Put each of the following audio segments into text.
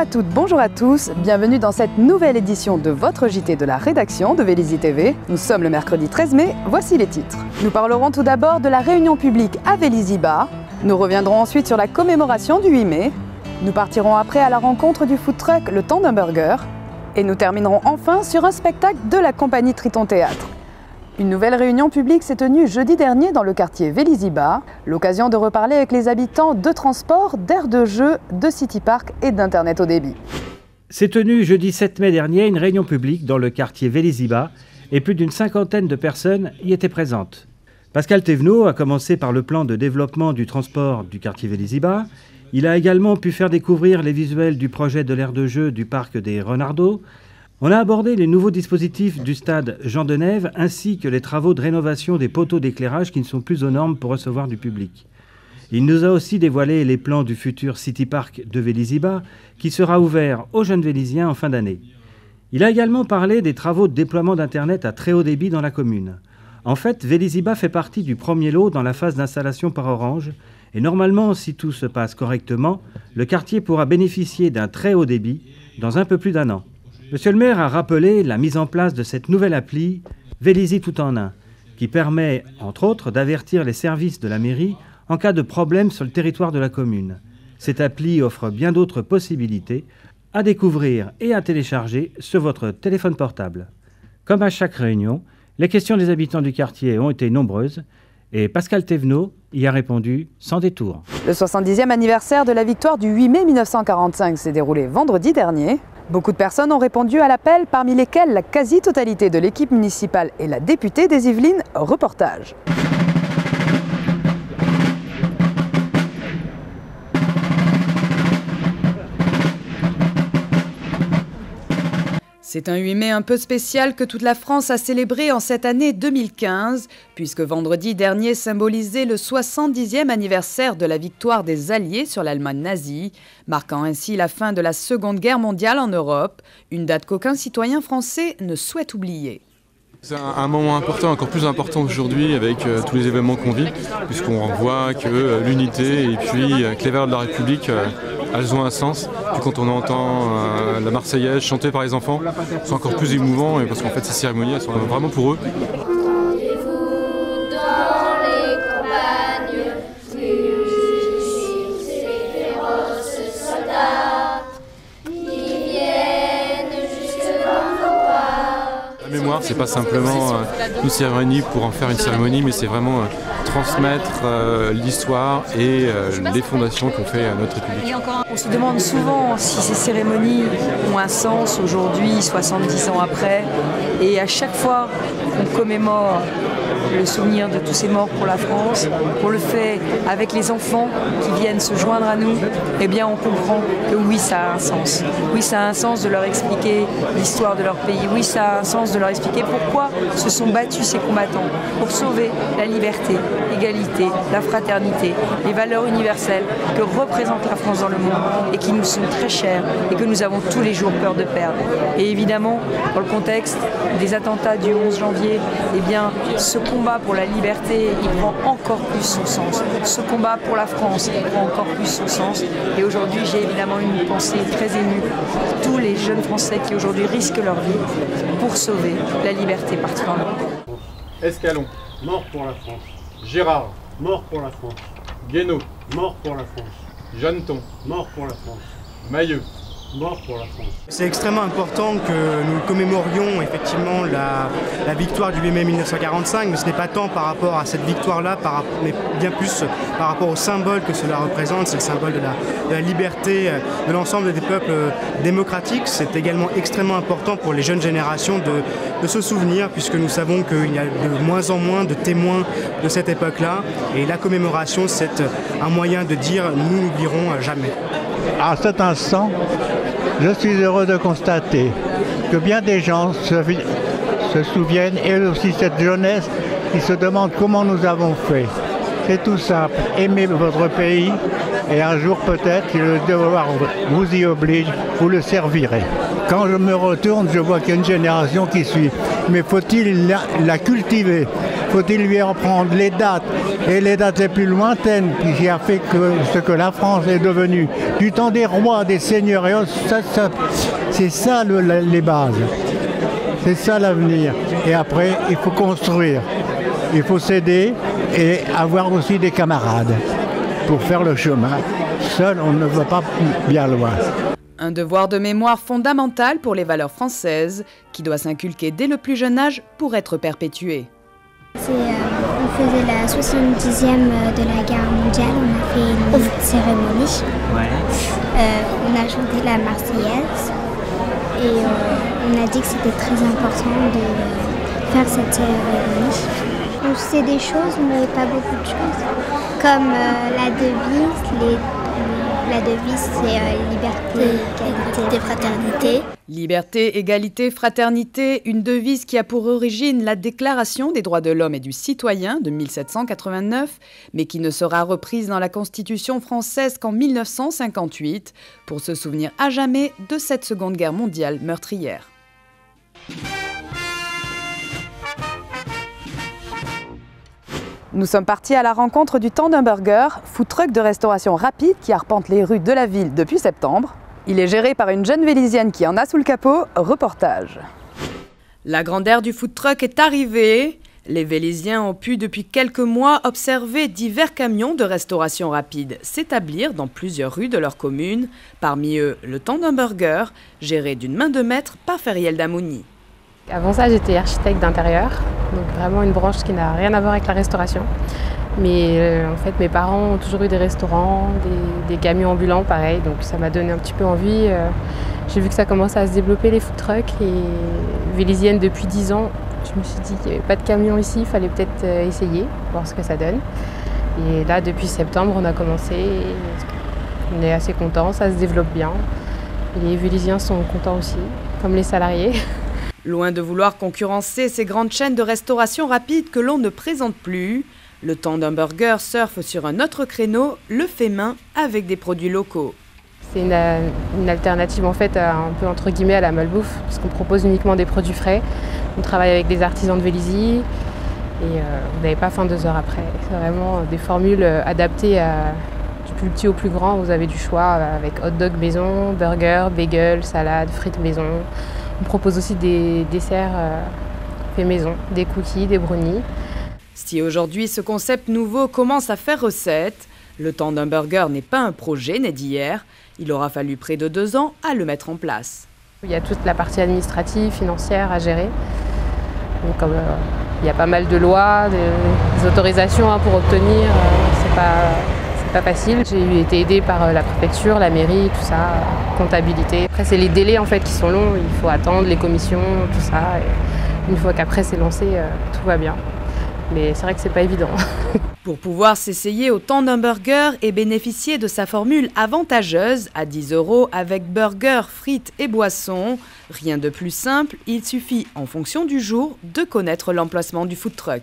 à toutes, bonjour à tous, bienvenue dans cette nouvelle édition de votre JT de la rédaction de Vélizy TV. Nous sommes le mercredi 13 mai, voici les titres. Nous parlerons tout d'abord de la réunion publique à Vélizy-Bas. Nous reviendrons ensuite sur la commémoration du 8 mai. Nous partirons après à la rencontre du food truck Le Temps d'un Burger. Et nous terminerons enfin sur un spectacle de la compagnie Triton Théâtre. Une nouvelle réunion publique s'est tenue jeudi dernier dans le quartier Vélizy-Bas. L'occasion de reparler avec les habitants de transport, d'aires de jeu, de City Park et d'Internet haut débit. S'est tenue jeudi 7 mai dernier une réunion publique dans le quartier Vélizy-Bas et plus d'une cinquantaine de personnes y étaient présentes. Pascal Thévenot a commencé par le plan de développement du transport du quartier Vélizy-Bas. Il a également pu faire découvrir les visuels du projet de l'aire de jeu du parc des Renardeaux. On a abordé les nouveaux dispositifs du stade Jean Denève ainsi que les travaux de rénovation des poteaux d'éclairage qui ne sont plus aux normes pour recevoir du public. Il nous a aussi dévoilé les plans du futur City Park de Vélizy-Bas qui sera ouvert aux jeunes Vélizyens en fin d'année. Il a également parlé des travaux de déploiement d'Internet à très haut débit dans la commune. En fait, Vélizy-Bas fait partie du premier lot dans la phase d'installation par Orange et normalement, si tout se passe correctement, le quartier pourra bénéficier d'un très haut débit dans un peu plus d'un an. Monsieur le maire a rappelé la mise en place de cette nouvelle appli Vélizy tout en un, qui permet, entre autres, d'avertir les services de la mairie en cas de problème sur le territoire de la commune. Cette appli offre bien d'autres possibilités à découvrir et à télécharger sur votre téléphone portable. Comme à chaque réunion, les questions des habitants du quartier ont été nombreuses et Pascal Thévenot y a répondu sans détour. Le 70e anniversaire de la victoire du 8 mai 1945 s'est déroulé vendredi dernier. Beaucoup de personnes ont répondu à l'appel, parmi lesquelles la quasi-totalité de l'équipe municipale et la députée des Yvelines. Reportage. C'est un 8 mai un peu spécial que toute la France a célébré en cette année 2015, puisque vendredi dernier symbolisait le 70e anniversaire de la victoire des Alliés sur l'Allemagne nazie, marquant ainsi la fin de la Seconde Guerre mondiale en Europe, une date qu'aucun citoyen français ne souhaite oublier. C'est un moment important, encore plus important aujourd'hui avec tous les événements qu'on vit, puisqu'on voit que l'unité et puis que les valeurs de la République, elles ont un sens. Puis quand on entend la Marseillaise chantée par les enfants, c'est encore plus émouvant parce qu'en fait ces cérémonies, elles sont vraiment pour eux. La mémoire, c'est pas simplement une cérémonie pour en faire une cérémonie, mais c'est vraiment transmettre l'histoire et les fondations qu'ont fait notre République. On se demande souvent si ces cérémonies ont un sens aujourd'hui, 70 ans après, et à chaque fois qu'on commémore le souvenir de tous ces morts pour la France, on le fait avec les enfants qui viennent se joindre à nous, eh bien on comprend que oui, ça a un sens. Oui, ça a un sens de leur expliquer l'histoire de leur pays. Oui, ça a un sens de leur expliquer pourquoi se sont battus ces combattants pour sauver la liberté, l'égalité, la fraternité, les valeurs universelles que représente la France dans le monde et qui nous sont très chères et que nous avons tous les jours peur de perdre. Et évidemment, dans le contexte des attentats du 11 janvier, eh bien, ce combat pour la liberté, il prend encore plus son sens. Ce combat pour la France, il prend encore plus son sens. Et aujourd'hui, j'ai évidemment une pensée très émue pour tous les jeunes Français qui aujourd'hui risquent leur vie pour sauver la liberté partout dans le monde. Escalon, mort pour la France. Gérard, mort pour la France. Guénaud, mort pour la France. Jeanneton, mort pour la France. Mailleux, mort pour la France. C'est extrêmement important que nous commémorions effectivement la victoire du 8 mai 1945, mais ce n'est pas tant par rapport à cette victoire-là, mais bien plus par rapport au symbole que cela représente. C'est le symbole de la liberté de l'ensemble des peuples démocratiques. C'est également extrêmement important pour les jeunes générations de se souvenir, puisque nous savons qu'il y a de moins en moins de témoins de cette époque-là. Et la commémoration, c'est un moyen de dire « nous n'oublierons jamais ». À cet instant, je suis heureux de constater que bien des gens se souviennent, et aussi cette jeunesse qui se demande comment nous avons fait. C'est tout simple, aimez votre pays et un jour peut-être, si le devoir vous y oblige, vous le servirez. Quand je me retourne, je vois qu'il y a une génération qui suit. Mais faut-il la cultiver? faut-il lui apprendre les dates, et les dates les plus lointaines, qui a fait que ce que la France est devenue, du temps des rois, des seigneurs, et autres, c'est ça les bases. C'est ça l'avenir. Et après, il faut construire. Il faut s'aider et avoir aussi des camarades pour faire le chemin. Seul, on ne va pas bien loin. Un devoir de mémoire fondamental pour les valeurs françaises, qui doit s'inculquer dès le plus jeune âge pour être perpétué. On faisait la 70e de la guerre mondiale, on a fait une cérémonie. On a chanté la Marseillaise et on a dit que c'était très important de faire cette cérémonie. On sait des choses, mais pas beaucoup de choses. Comme la devise, la devise c'est liberté, égalité, fraternité. Liberté, égalité, fraternité, une devise qui a pour origine la Déclaration des droits de l'homme et du citoyen de 1789, mais qui ne sera reprise dans la Constitution française qu'en 1958, pour se souvenir à jamais de cette Seconde Guerre mondiale meurtrière. Nous sommes partis à la rencontre du Temps d'un Burger, food truck de restauration rapide qui arpente les rues de la ville depuis septembre. Il est géré par une jeune Vélisienne qui en a sous le capot. Reportage. La grande ère du food truck est arrivée. Les Vélisiens ont pu depuis quelques mois observer divers camions de restauration rapide s'établir dans plusieurs rues de leur commune. Parmi eux, le Temps d'un Burger, géré d'une main de maître par Feriel Damouni. Avant ça, j'étais architecte d'intérieur, donc vraiment une branche qui n'a rien à voir avec la restauration. Mais en fait, mes parents ont toujours eu des restaurants, des camions ambulants, pareil, donc ça m'a donné un petit peu envie. J'ai vu que ça commençait à se développer, les food trucks, et vélisienne depuis 10 ans, je me suis dit qu'il n'y avait pas de camion ici, il fallait peut-être essayer, voir ce que ça donne. Et là, depuis septembre, on a commencé, on est assez contents, ça se développe bien. Les Vélisiens sont contents aussi, comme les salariés. Loin de vouloir concurrencer ces grandes chaînes de restauration rapide que l'on ne présente plus, le Temps d'un Burger surfe sur un autre créneau, le fait main avec des produits locaux. C'est une alternative en fait un peu entre guillemets à la malbouffe, parce qu'on propose uniquement des produits frais. On travaille avec des artisans de Vélizy et vous n'avez pas faim 2 heures après. C'est vraiment des formules adaptées du plus petit au plus grand. Vous avez du choix avec hot dog maison, burger, bagel, salade, frites maison. On propose aussi des desserts faits maison, des cookies, des brownies. Si aujourd'hui ce concept nouveau commence à faire recette, le Temps d'un Burger n'est pas un projet né d'hier. Il aura fallu près de 2 ans à le mettre en place. Il y a toute la partie administrative, financière à gérer. Donc, il y a pas mal de lois, des autorisations pour obtenir. C'est pas facile. J'ai été aidée par la préfecture, la mairie, tout ça, comptabilité. Après, c'est les délais en fait qui sont longs. Il faut attendre les commissions, tout ça. Et une fois qu'après c'est lancé, tout va bien. Mais c'est vrai que c'est pas évident. Pour pouvoir s'essayer au Temps d'un Burger et bénéficier de sa formule avantageuse à 10 € avec burger, frites et boissons, rien de plus simple, il suffit en fonction du jour de connaître l'emplacement du food truck.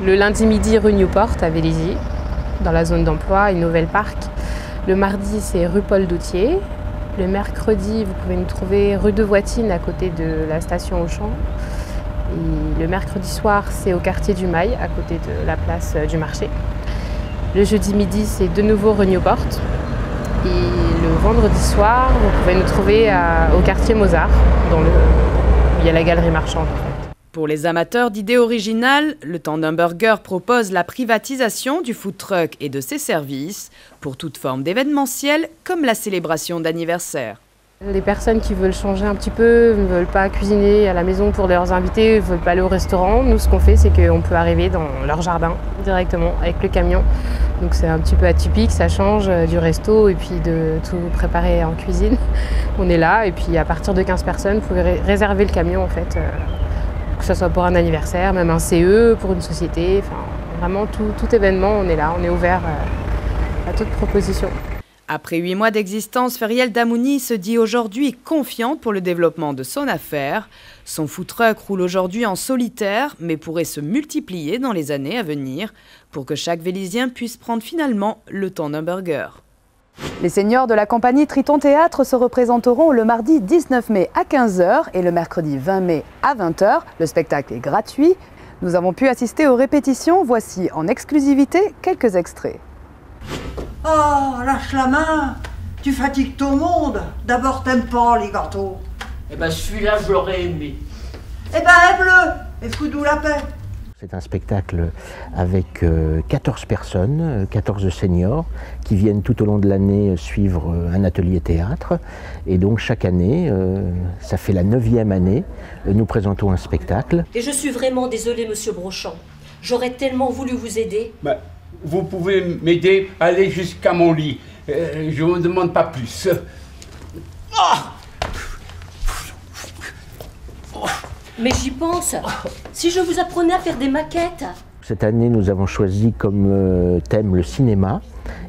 Le lundi midi rue Newport à Vélizy, dans la zone d'emploi, une nouvelle parc. Le mardi c'est rue Paul Doutier. Le mercredi vous pouvez nous trouver rue de Voitine à côté de la station Auchan. Et le mercredi soir, c'est au quartier du Mail, à côté de la place du marché. Le jeudi midi, c'est de nouveau rue Newport. Et le vendredi soir, vous pouvez nous trouver au quartier Mozart, où il y a la galerie marchande. Pour les amateurs d'idées originales, le Temps d'un Burger propose la privatisation du food truck et de ses services pour toute forme d'événementiel, comme la célébration d'anniversaire. Les personnes qui veulent changer un petit peu, ne veulent pas cuisiner à la maison pour leurs invités, ne veulent pas aller au restaurant, nous ce qu'on fait c'est qu'on peut arriver dans leur jardin directement avec le camion. Donc c'est un petit peu atypique, ça change du resto et puis de tout préparer en cuisine. On est là et puis à partir de 15 personnes, vous pouvez réserver le camion en fait, que ce soit pour un anniversaire, même un CE, pour une société, enfin vraiment tout événement, on est là, on est ouvert à toute proposition. Après 8 mois d'existence, Feriel Damouni se dit aujourd'hui confiante pour le développement de son affaire. Son food truck roule aujourd'hui en solitaire, mais pourrait se multiplier dans les années à venir pour que chaque Vélisien puisse prendre finalement le Temps d'un Burger. Les seniors de la compagnie Triton Théâtre se représenteront le mardi 19 mai à 15 h et le mercredi 20 mai à 20 h. Le spectacle est gratuit. Nous avons pu assister aux répétitions, voici en exclusivité quelques extraits. Oh, lâche la main! Tu fatigues tout le monde! D'abord, t'aimes pas les gâteaux. Eh ben celui-là, je l'aurais aimé. Eh ben, aime-le! Et fous-nous la paix! C'est un spectacle avec 14 personnes, 14 seniors, qui viennent tout au long de l'année suivre un atelier théâtre. Et donc chaque année, ça fait la 9e année, nous présentons un spectacle. Et je suis vraiment désolée, monsieur Brochant. J'aurais tellement voulu vous aider. Ben, vous pouvez m'aider à aller jusqu'à mon lit. Je ne vous demande pas plus. Mais j'y pense. Si je vous apprenais à faire des maquettes. Cette année, nous avons choisi comme thème le cinéma.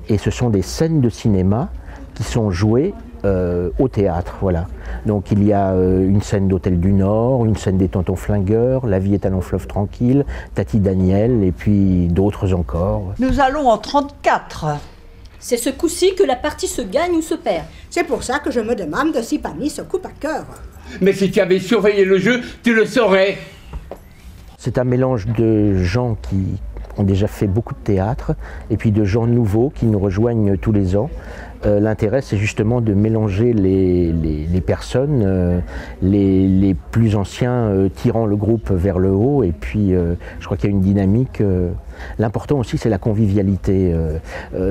Et ce sont des scènes de cinéma qui sont jouées au théâtre. Voilà. Donc il y a une scène d'Hôtel du Nord, une scène des Tontons Flingueurs, La vie est un long fleuve tranquille, Tati Daniel et puis d'autres encore. Nous allons en 34. C'est ce coup-ci que la partie se gagne ou se perd. C'est pour ça que je me demande si Pani se coupe à cœur. Mais si tu avais surveillé le jeu, tu le saurais. C'est un mélange de gens qui ont déjà fait beaucoup de théâtre et puis de gens nouveaux qui nous rejoignent tous les ans. L'intérêt, c'est justement de mélanger les personnes, les plus anciens tirant le groupe vers le haut, et puis je crois qu'il y a une dynamique. L'important aussi, c'est la convivialité,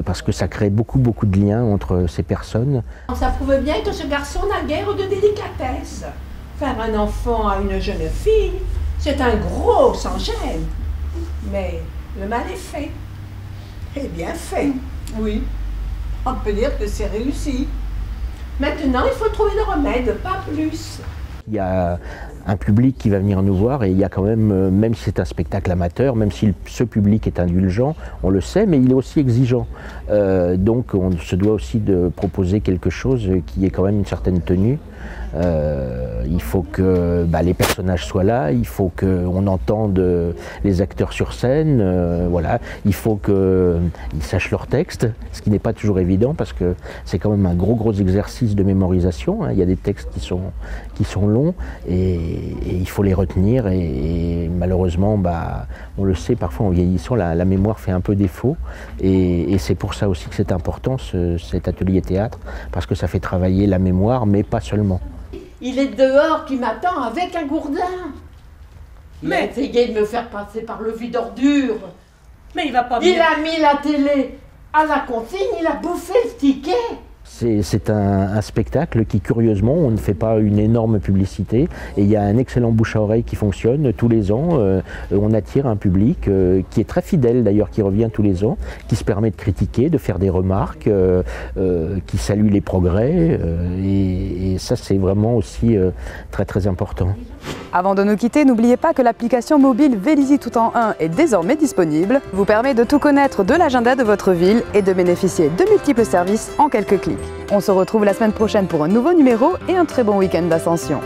parce que ça crée beaucoup de liens entre ces personnes. Ça prouve bien que ce garçon n'a guère de délicatesse. Faire un enfant à une jeune fille, c'est un gros sans-gêne. Mais le mal est fait. Et bien fait. Oui. On peut dire que c'est réussi. Maintenant, il faut trouver le remède, pas plus. Il y a un public qui va venir nous voir et il y a quand même si c'est un spectacle amateur, même si ce public est indulgent, on le sait, mais il est aussi exigeant. Donc on se doit aussi de proposer quelque chose qui ait quand même une certaine tenue. Il faut que les personnages soient là, il faut qu'on entende les acteurs sur scène, voilà. Il faut qu'ils sachent leur texte, ce qui n'est pas toujours évident parce que c'est quand même un gros exercice de mémorisation, hein. Il y a des textes qui sont longs et il faut les retenir et malheureusement, on le sait, parfois en vieillissant, la mémoire fait un peu défaut et c'est pour ça aussi que c'est important cet atelier théâtre parce que ça fait travailler la mémoire, mais pas seulement. Il est dehors qui m'attend avec un gourdin. Il a essayé de me faire passer par le vide ordure. Mais il va pas bien. Il a mis la télé à la consigne, il a bouffé le ticket. C'est un spectacle qui, curieusement, on ne fait pas une énorme publicité et il y a un excellent bouche à oreille qui fonctionne tous les ans. On attire un public qui est très fidèle d'ailleurs, qui revient tous les ans, qui se permet de critiquer, de faire des remarques, qui salue les progrès et ça c'est vraiment aussi très important. Avant de nous quitter, n'oubliez pas que l'application mobile Vélizy tout en un est désormais disponible, vous permet de tout connaître de l'agenda de votre ville et de bénéficier de multiples services en quelques clics. On se retrouve la semaine prochaine pour un nouveau numéro et un très bon week-end d'ascension.